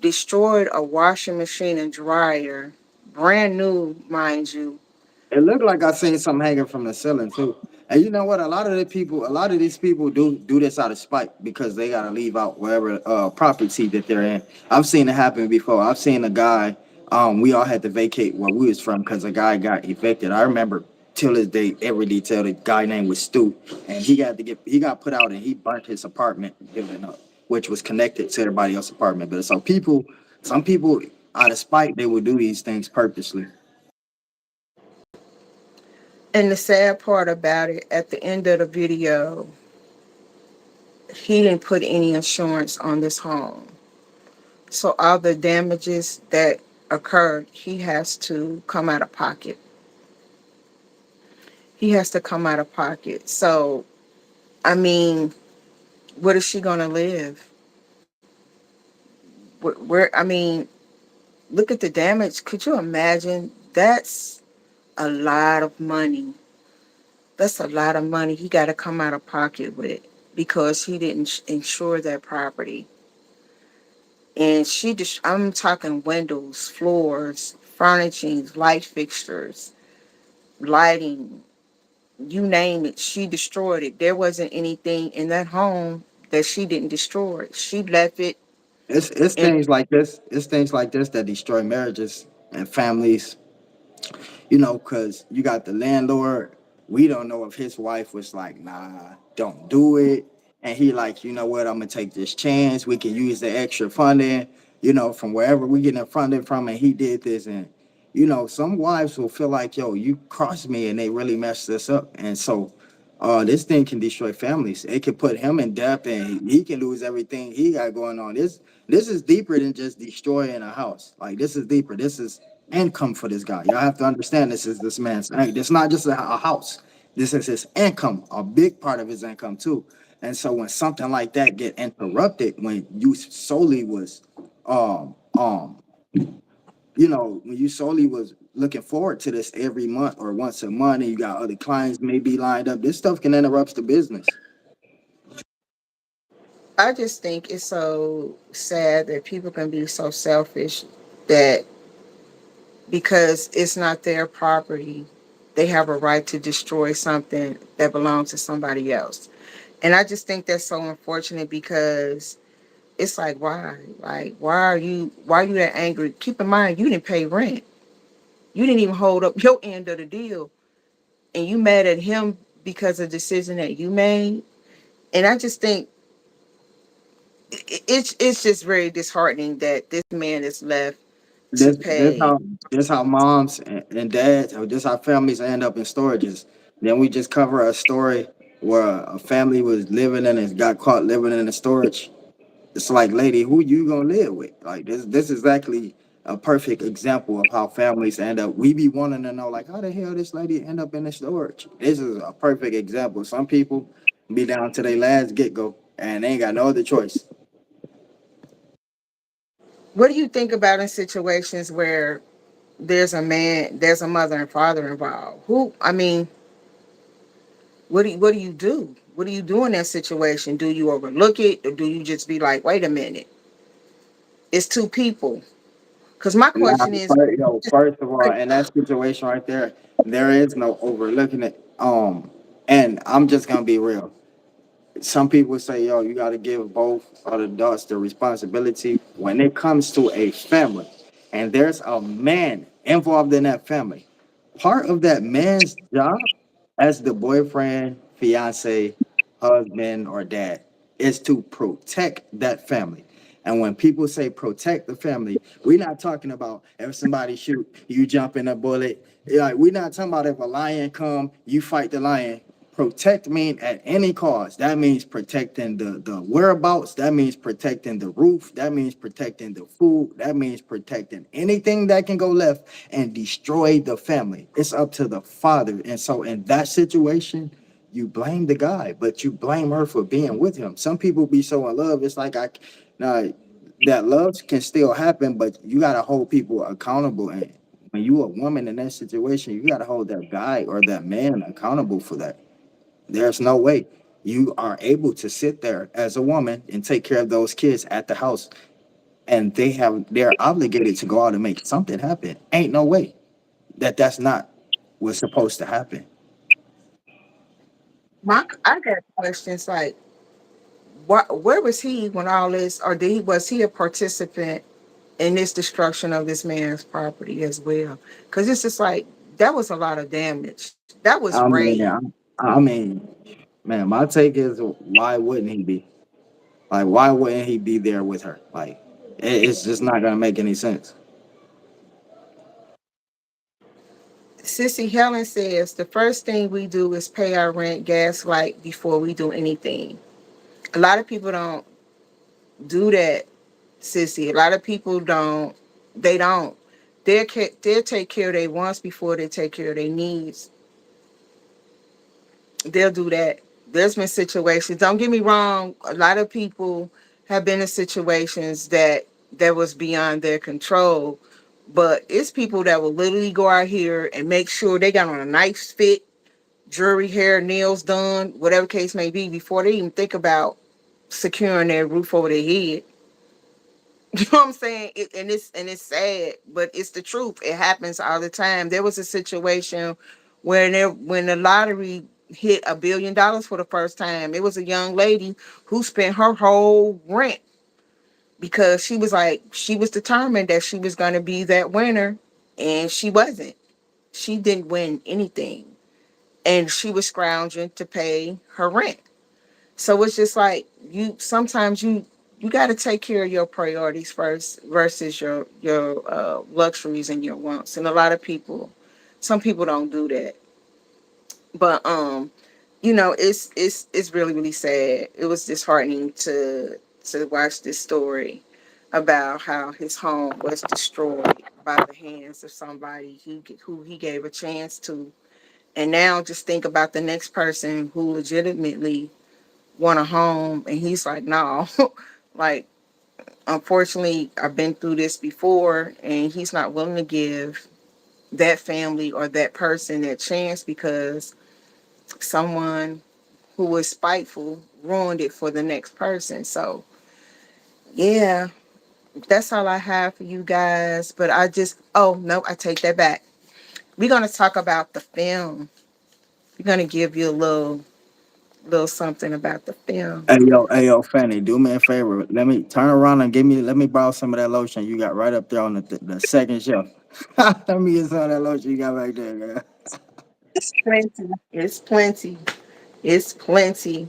destroyed a washing machine and dryer, brand new, mind you. It looked like I seen something hanging from the ceiling too. And you know what? A lot of these people do this out of spite because they gotta leave out wherever property that they're in. I've seen it happen before. I've seen a guy. We all had to vacate where we was from because a guy got evicted. I remember till this day every detail. The guy name was Stu, and he got put out and he burnt his apartment building up, which was connected to everybody else's apartment. But so some people out of spite, they would do these things purposely. And the sad part about it, at the end of the video, he didn't put any insurance on this home. So all the damages that occurred, he has to come out of pocket. He has to come out of pocket. So, I mean, where is she going to live? I mean, look at the damage. Could you imagine? That's a lot of money. That's a lot of money he got to come out of pocket with because he didn't insure that property. And I'm talking windows, floors, furnishings, light fixtures, lighting, you name it. She destroyed it. There wasn't anything in that home that she didn't destroy. She left it. It's And things like this. It's things like this that destroy marriages and families. Because you got the landlord. We don't know if his wife was like, nah, don't do it. And he like, you know what, I'm gonna take this chance. We can use the extra funding, from wherever we getting funding from, and he did this. And some wives will feel like, yo, you crossed me and they really messed this up. And so this thing can destroy families. It can put him in debt and he can lose everything he got going on. This is deeper than just destroying a house. Like this is deeper. This is income for this guy. Y'all have to understand this is this man's. It's not just a house. This is his income, a big part of his income too. And so when something like that get interrupted, when you solely was, um, when you solely was looking forward to this every month or once a month, and you got other clients maybe lined up, this stuff can interrupt the business. I just think it's so sad that people can be so selfish that because it's not their property, they have a right to destroy something that belongs to somebody else. And I just think that's so unfortunate because it's like why? Like why are you that angry? Keep in mind you didn't pay rent. You didn't even hold up your end of the deal. And you mad at him because of the decision that you made. And I just think it's just very disheartening that this man is left to This this pay. how this how moms and dads or this how families end up in storages. Then we just cover a story. where a family was living in and got caught living in the storage. It's like, lady, who you gonna live with? Like this is exactly a perfect example of how families end up. We be wanting to know, like, how the hell this lady end up in the storage? This is a perfect example. Some people be down to their last get go, and they ain't got no other choice. What do you think about in situations where there's a mother and father involved? Who, I mean, what do you do? What do you do in that situation? Do you overlook it, or do you just be like, wait a minute, it's two people? Because my Nah, question is, first of all, in that situation right there is no overlooking it. And I'm just gonna be real. Some people say, yo, you got to give both of the adults the responsibility when it comes to a family and there's a man involved in that family. Part of that man's job as the boyfriend, fiance, husband, or dad is to protect that family. And when people say protect the family, we're not talking about if somebody shoot, you jump in a bullet. Like, we're not talking about if a lion come, you fight the lion. Protect mean at any cost. That means protecting the whereabouts. That means protecting the roof. That means protecting the food. That means protecting anything that can go left and destroy the family. It's up to the father. And so in that situation, you blame the guy, but you blame her for being with him. Some people be so in love. It's like now that love can still happen, but you gotta hold people accountable. And when you a woman in that situation, you gotta hold that guy or that man accountable for that. There's no way you are able to sit there as a woman and take care of those kids at the house, and they're obligated to go out and make something happen. Ain't no way that's not what's supposed to happen. I got questions like, where was he when all this, or was he a participant in this destruction of this man's property as well? Because it's just like, that was a lot of damage. That was I rape. mean, I mean, man, my take is why wouldn't he be? Like, why wouldn't he be there with her? Like, it's just not gonna make any sense. Sissy Helen says the first thing we do is pay our rent, gas, light before we do anything. A lot of people don't do that, Sissy. A lot of people don't. They don't. They'll take care of their wants before they take care of their needs. They'll do that. There's been situations. Don't get me wrong. A lot of people have been in situations that was beyond their control. But it's people that will literally go out here and make sure they got on a nice fit, jewelry, hair, nails done, whatever case may be, before they even think about securing their roof over their head. You know what I'm saying? And it's sad, but it's the truth. It happens all the time. There was a situation when the lottery hit $1 billion for the first time. It was a young lady who spent her whole rent because she was determined that she was going to be that winner, and she wasn't. She didn't win anything, and she was scrounging to pay her rent. So it's just like, you got to take care of your priorities first versus your luxuries and your wants. And a lot of people, some people don't do that. But it's really really sad. It was disheartening to watch this story about how his home was destroyed by the hands of somebody who he gave a chance to. And now just think about the next person who legitimately want a home, and he's like, no. Like, unfortunately, I've been through this before, and he's not willing to give that family or that person that chance because someone who was spiteful ruined it for the next person. So yeah, that's all I have for you guys. But oh no, I take that back. We're gonna talk about the film. We're gonna give you a little something about the film. Hey yo, Fanny, do me a favor. Let me turn around and let me borrow some of that lotion you got right up there on the second shelf. Let me get some of that lotion you got right there, girl. It's plenty. It's plenty. It's plenty.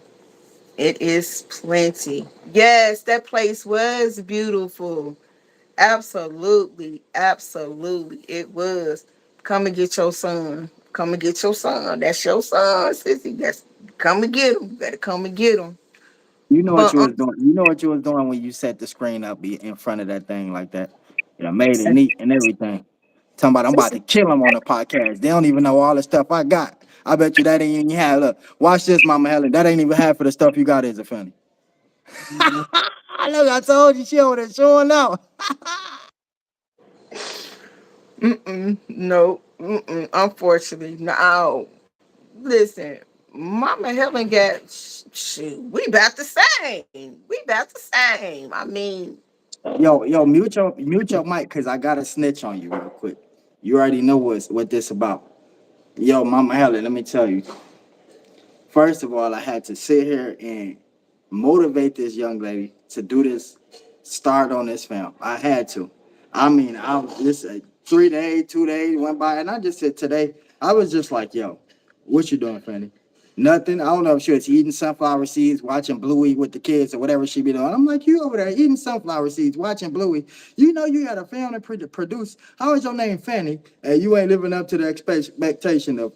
It is plenty. Yes, that place was beautiful. Absolutely. Absolutely. It was. Come and get your son. Come and get your son. That's your son, sissy. Come and get them. Better come and get them. You know what But you was doing. You know what you was doing when you set the screen up in front of that thing like that. You know, made it neat and everything. Talking about I'm about to kill him on the podcast. They don't even know all the stuff I got. I bet you that ain't even have. Look, watch this, Mama Helen. That ain't even half of the stuff you got, is it funny? I know. I told you she over there showing out. no, unfortunately, no. Listen, Mama Helen got shoot. We about the same. We about the same. I mean, Yo, mute your mic, cause I gotta snitch on you real quick. You already know what this about. Yo, Mama Helen, let me tell you. First of all, I had to sit here and motivate this young lady to do this, start on this film. I had to. I mean, I was just 3 days, 2 days went by, and I just said today, I was just like, yo, what you doing, Fanny? Nothing. I don't know if she was eating sunflower seeds, watching Bluey with the kids or whatever she be doing. I'm like, you over there eating sunflower seeds, watching Bluey. You know you had a film to produce. How is your name Fanny? And you ain't living up to the expectation of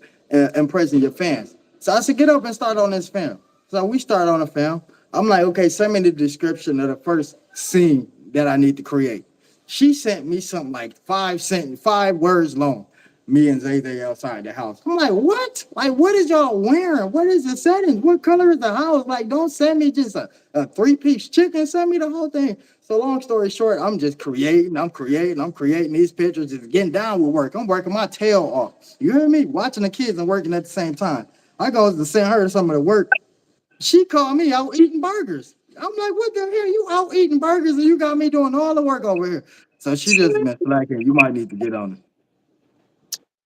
impressing your fans. So I said, get up and start on this film. So we start on a film. I'm like, okay, send me the description of the first scene that I need to create. She sent me something like 5 words long. Me and Zay Zay outside the house. I'm like, what? Like, what is y'all wearing? What is the settings? What color is the house? Like, don't send me just a three-piece chicken. Send me the whole thing. So long story short, I'm just I'm creating these pictures, just getting down with work. I'm working my tail off. You hear me? Watching the kids and working at the same time. I goes to send her some of the work. She called me out eating burgers. I'm like, what the hell? You out eating burgers and you got me doing all the work over here. So she just been slacking. You might need to get on it.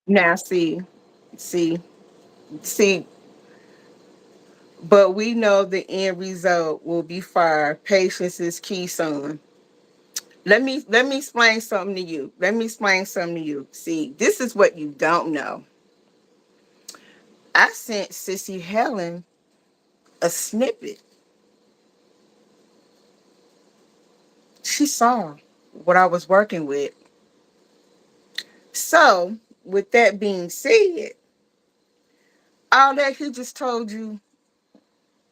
now see, see. But we know the end result will be fire. Patience is key, son. Let me explain something to you. Let me explain something to you. See, this is what you don't know. I sent Sissy Helen a snippet. She saw what I was working with. So, with that being said, all that he just told you,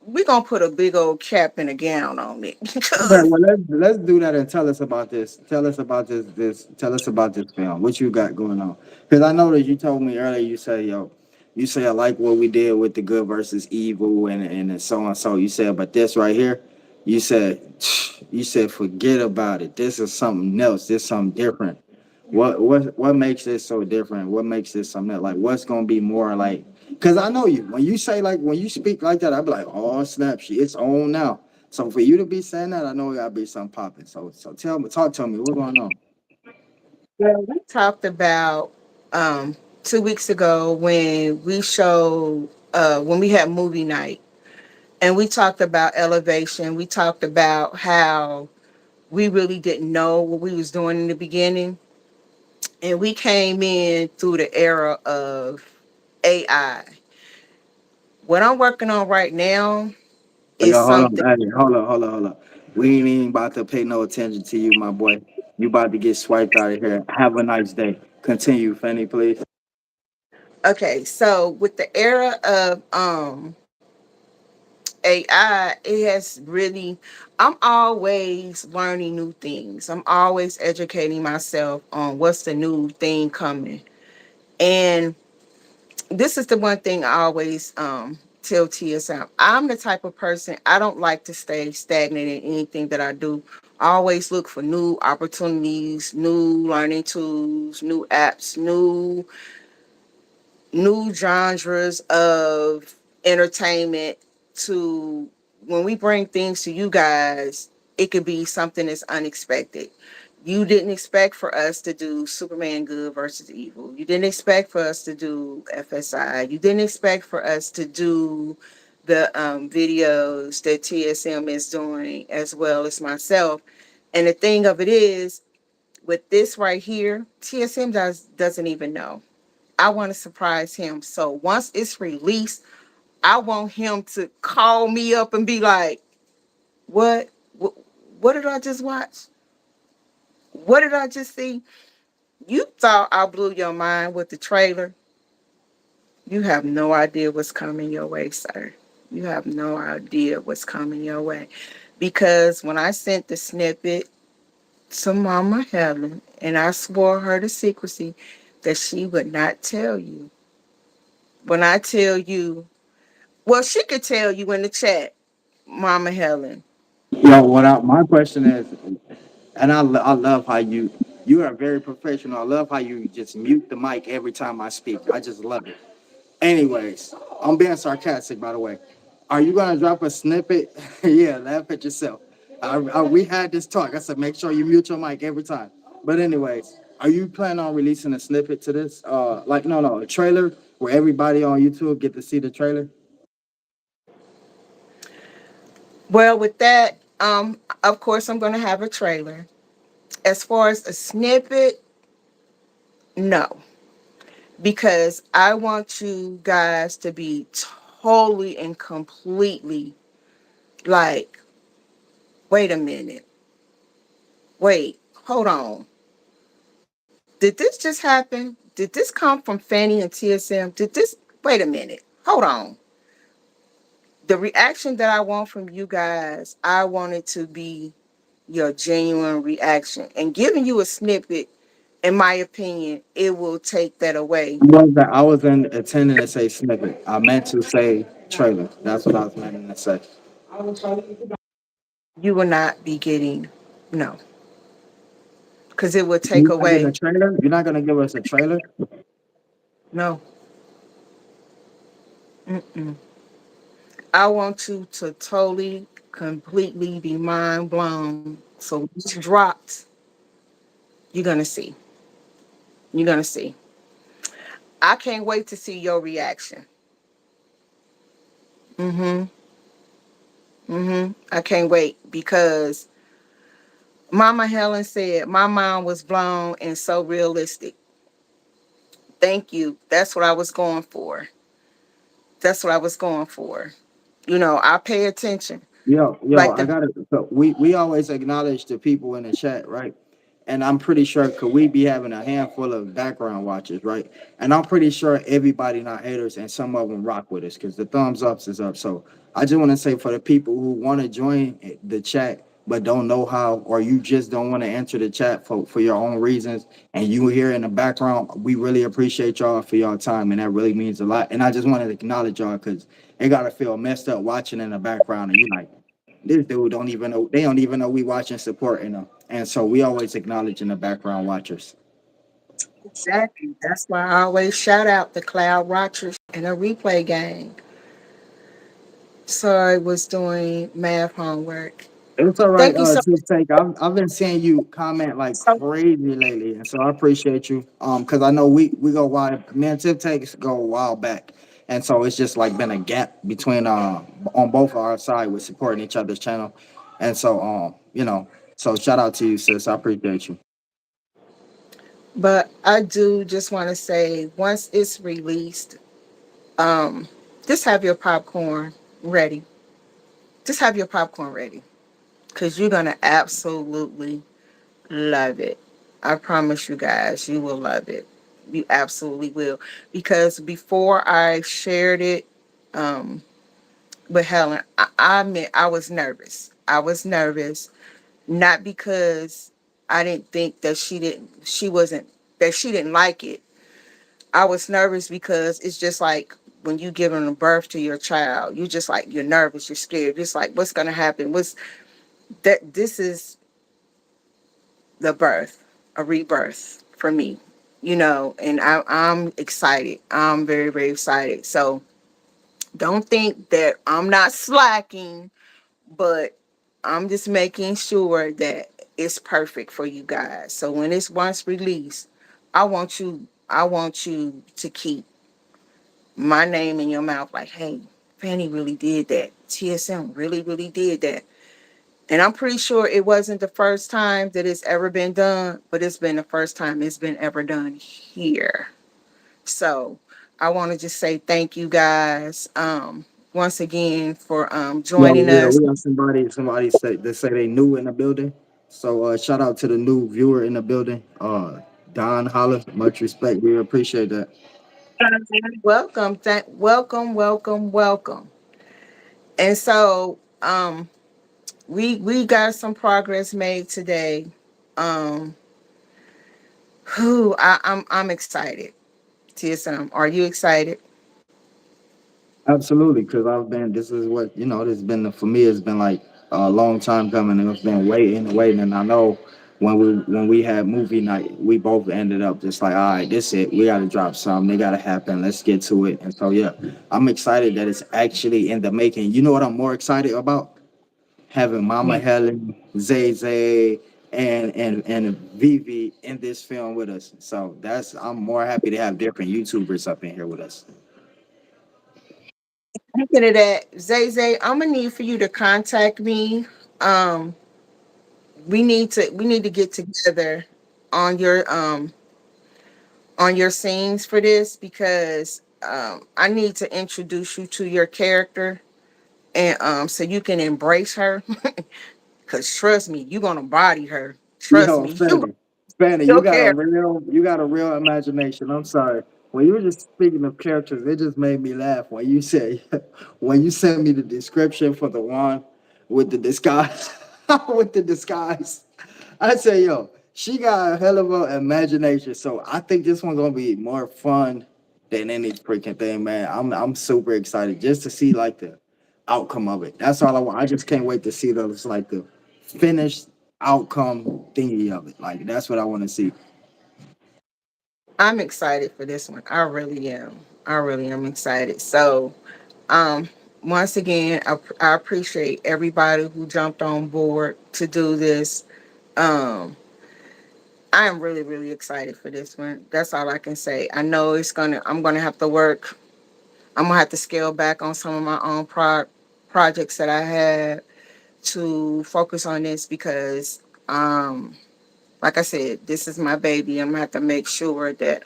we gonna put a big old cap and a gown on it Okay, because well let's do that and tell us about this. Tell us about this. Tell us about this film. What you got going on? Because I know that you told me earlier. You say yo, you say I like what we did with the good versus evil and so on. So you said, but this right here, you said you said forget about it. This is something else. This is something different. What makes this so different? What makes this something else? Like what's gonna be more like? Because I know you. When you say like when you speak like that, I be like, oh snap, she it's on now. So for you to be saying that, I know it gotta be something popping. So tell me, talk to me, what's going on? we talked about 2 weeks ago when we showed when we had movie night and we talked about elevation. We talked about how we really didn't know what we was doing in the beginning, and we came in through the era of AI. What I'm working on right now Oh, is yo, hold on, something. hey, hold on. We ain't even about to pay no attention to you, my boy. You about to get swiped out of here. Have a nice day. Continue, Fanny, please. Okay, so with the era of AI, it has really, I'm always learning new things. I'm always educating myself on what's the new thing coming. And this is the one thing I always tell TSM. I'm the type of person, I don't like to stay stagnant in anything that I do. I always look for new opportunities, new learning tools, new apps, new genres of entertainment to when we bring things to you guys, it could be something that's unexpected. You didn't expect for us to do Superman Good versus Evil. You didn't expect for us to do FSI. You didn't expect for us to do the videos that TSM is doing as well as myself. And the thing of it is, with this right here, TSM doesn't even know. I want to surprise him. So once it's released, I want him to call me up and be like, "What? What, what did I just watch? What did I just see? You thought I blew your mind with the trailer. You have no idea what's coming your way, sir." You have no idea what's coming your way. Because when I sent the snippet to Mama Helen and I swore her to secrecy that she would not tell you. When I tell you, well, she could tell you in the chat, Mama Helen. Yo, what I, my question is, and I love how you are very professional. I love how you just mute the mic every time I speak. I just love it. Anyways, I'm being sarcastic, by the way. Are you gonna drop a snippet? Yeah, laugh at yourself. We had this talk. I said make sure you mute your mic every time. But anyways, are you planning on releasing a snippet to this? Like no, a trailer where everybody on YouTube get to see the trailer. Well, with that, of course, I'm going to have a trailer. As far as a snippet, no, because I want you guys to be totally and completely like, wait a minute, wait, hold on. Did this just happen? Did this come from Fannie and TSM? Did this, wait a minute, hold on. The reaction that I want from you guys, I want it to be your genuine reaction. And giving you a snippet, in my opinion, it will take that away. I wasn't intending to say snippet. I meant to say trailer. That's what I was meaning to say. You will not be getting, no, because it will take You're not getting a away, trailer. You're not gonna give us a trailer. no. Mm-mm. I want you to totally, completely be mind blown. So when it's dropped, you're going to see. You're going to see. I can't wait to see your reaction. Mm-hmm. Mm-hmm. I can't wait because Mama Helen said my mind was blown and so realistic. Thank you. That's what I was going for. That's what I was going for. I pay attention. Yo, Like I the got it. So we always acknowledge the people in the chat, right? And I'm pretty sure could we be having a handful of background watchers, right? And I'm pretty sure everybody not haters, and some of them rock with us because the thumbs ups is up. So I just want to say for the people who want to join the chat but don't know how, or you just don't want to enter the chat for your own reasons, and you here in the background, we really appreciate y'all for y'all time, and that really means a lot. And I just wanted to acknowledge y'all because it gotta feel messed up watching in the background, and you like this dude don't even know. They don't even know we watching supporting them, and so we always acknowledging the background watchers. exactly. That's why I always shout out the Cloud Watchers in a replay game. So I was doing math homework. It's all right, Thank you so Tip Take. I've been seeing you comment like so crazy lately, and so I appreciate you. Because I know we go wild. Me and Tip Takes go a while back, and so it's just like been a gap between on both of our side with supporting each other's channel, and so so shout out to you, sis. I appreciate you. but I do just want to say once it's released, um, just have your popcorn ready. Just have your popcorn ready. Because you're gonna absolutely love it. I promise you guys, you will love it. You absolutely will. Because before I shared it um, with Helen, I admit I was nervous. I was nervous, not because I didn't think that she wasn't, that she didn't like it. I was nervous because it's just like when you giving a birth to your child, you just like, you're nervous, you're scared. Just like, what's going to happen? What's that? This is the birth, a rebirth for me, and I'm excited. I'm very, very excited. So don't think that I'm not slacking, but I'm just making sure that it's perfect for you guys. So when it's once released, I want you to keep my name in your mouth like, hey, Fanny really did that. TSM really, really did that. And I'm pretty sure it wasn't the first time that it's ever been done, but it's been the first time it's been ever done here. So I want to just say thank you guys once again for joining Yeah, us. we have somebody say they new in the building. So shout out to the new viewer in the building. Don Holler, much respect. We appreciate that. Welcome, welcome, welcome, welcome. And so we got some progress made today. Um I'm excited. TSM, are you excited? Absolutely, because I've been. This is what This has been for me. It's been like a long time coming, and it's been waiting and waiting. And I know when we had movie night, we both ended up just like, all right, this it. We got to drop something. They got to happen. Let's get to it. And so yeah, I'm excited that it's actually in the making. You know what I'm more excited about? Having Mama Mm. Helen, Zay Zay, and Vivi in this film with us. So I'm more happy to have different YouTubers up in here with us. Speaking of that, Zay Zay, I'm gonna need for you to contact me. Um, we need to get together on your scenes for this because I need to introduce you to your character and so you can embrace her. Cause trust me, you're gonna body her. Trust Yo, me, you Fanny, your character. you got a real imagination. I'm sorry. When you were just speaking of characters, it just made me laugh when you say when you sent me the description for the one with the disguise with the disguise. I say, yo, she got a hell of a imagination. So I think this one's gonna be more fun than any freaking thing, man. I'm super excited just to see like the outcome of it. That's all I want. I just can't wait to see those like the finished outcome thingy of it. Like that's what I want to see. I'm excited for this one. I really am. I really am excited. So Um, once again, I appreciate everybody who jumped on board to do this. Um, I am really, really excited for this one. That's all I can say. I know I'm gonna have to work. I'm gonna have to scale back on some of my own projects that I had to focus on this because, like I said, this is my baby. I'm gonna have to make sure that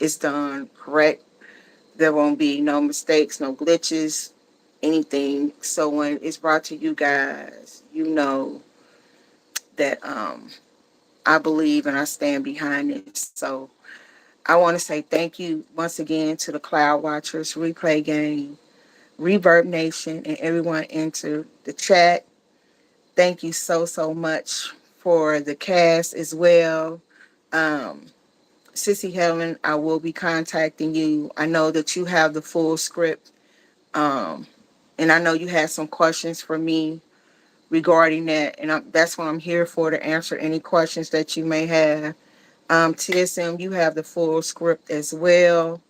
it's done correct. There won't be no mistakes, no glitches, anything. So when it's brought to you guys, you know that I believe and I stand behind it. So I want to say thank you once again to the Cloud Watchers, Replay Game, Reverb Nation, and everyone into the chat. Thank you so much for the cast as well. Um, Sissy Helen, I will be contacting you. I know that you have the full script. Um, and I know you had some questions for me regarding that, and that's what I'm here for to answer any questions that you may have. TSM, you have the full script as well.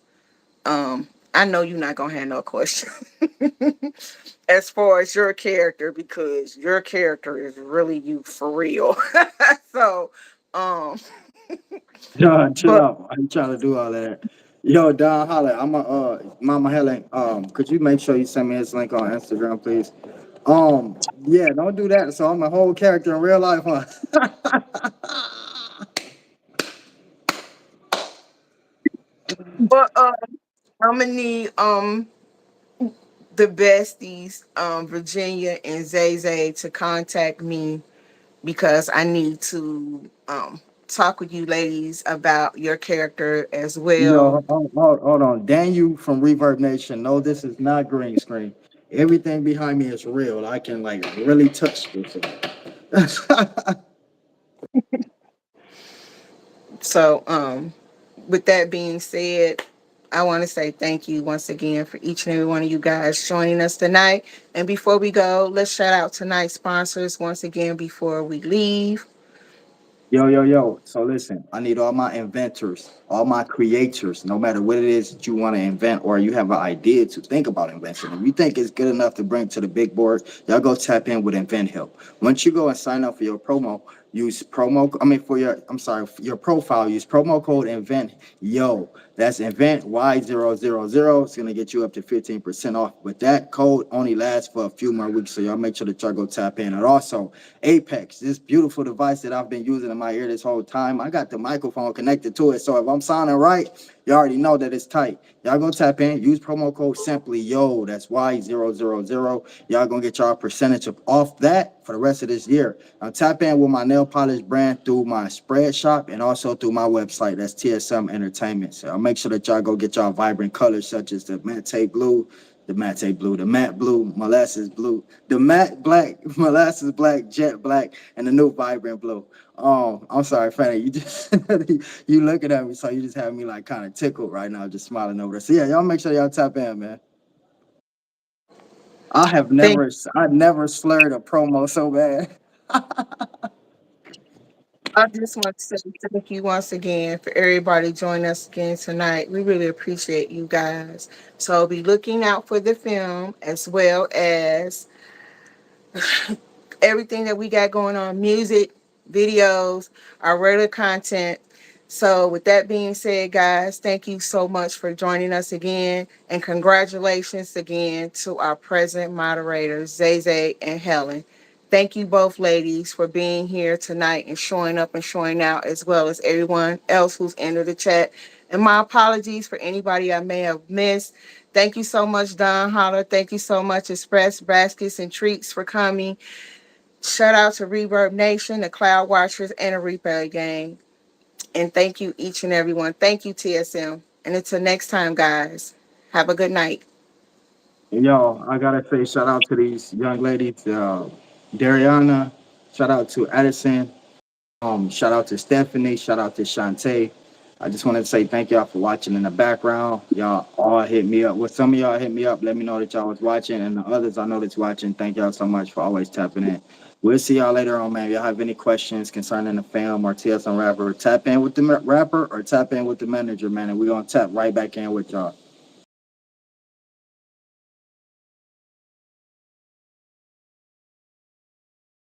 I know you're not gonna have no questions as far as your character because your character is really you for real. So, um, John, chill but out. I ain't trying to do all that. Yo, Don Holler, I'm a Mama Helen. Could you make sure you send me his link on Instagram, please? Yeah, don't do that. So I'm a whole character in real life, huh? but I'm gonna need the besties, Virginia and Zay Zay, to contact me because I need to talk with you ladies about your character as well. Yo, hold on. Daniel from Reverb Nation. No, this is not green screen. Everything behind me is real. I can like really touch this. So, with that being said, I want to say thank you once again for each and every one of you guys joining us tonight. And before we go, let's shout out tonight's sponsors once again before we leave. Yo. So listen, I need all my inventors, all my creators, no matter what it is that you want to invent or you have an idea to think about invention. If you think it's good enough to bring to the big board, y'all go tap in with Invent Help. Once you go and sign up for your promo, use promo, I mean, for your, I'm sorry, for your profile, use promo code Invent. Yo, that's Invent Y000. It's going to get you up to 15% off. But that code only lasts for a few more weeks. So y'all make sure that y'all go tap in. And also, Apex, this beautiful device that I've been using in my ear this whole time. I got the microphone connected to it. So if I'm sounding right, you already know that it's tight. Y'all go tap in, use promo code simply yo. That's Y000. Y'all gonna get y'all percentage of off that for the rest of this year. Now tap in with my nail polish brand through my spread shop and also through my website. That's TSM Entertainment. So I'll make sure that y'all go get y'all vibrant colors such as the Mate Blue, the matte blue, the matte blue, molasses blue, the matte black, molasses black, jet black, and the new vibrant blue. I'm sorry, Fanny, you just you looking at me, so you just have me like kind of tickled right now, just smiling over there. So yeah, y'all make sure y'all tap in, man. Thank I never slurred a promo so bad. I just want to say thank you once again for everybody joining us again tonight. We really appreciate you guys. So be looking out for the film as well as everything that we got going on, music, videos, our regular content. So, with that being said, guys, thank you so much for joining us again. And congratulations again to our present moderators, Zay Zay and Helen. Thank you both, ladies, for being here tonight and showing up and showing out, as well as everyone else who's entered the chat. And my apologies for anybody I may have missed. Thank you so much, Don Holler. Thank you so much, Express Baskets and Treats, for coming. Shout out to Reverb Nation, the Cloud Watchers, and the Replay Gang. And thank you, each and every one. Thank you, TSM. And until next time, guys, have a good night. And y'all, I gotta say shout out to these young ladies, Dariana. Shout out to Addison. Shout out to Stephanie. Shout out to Shantae. I just wanted to say thank y'all for watching in the background. Y'all all hit me up. Well, some of y'all hit me up. Let me know that y'all was watching, and the others I know that's watching. Thank y'all so much for always tapping in. We'll see y'all later on, man. If y'all have any questions concerning the film or TSM rapper, tap in with the rapper or tap in with the manager, man, and we're gonna tap right back in with y'all.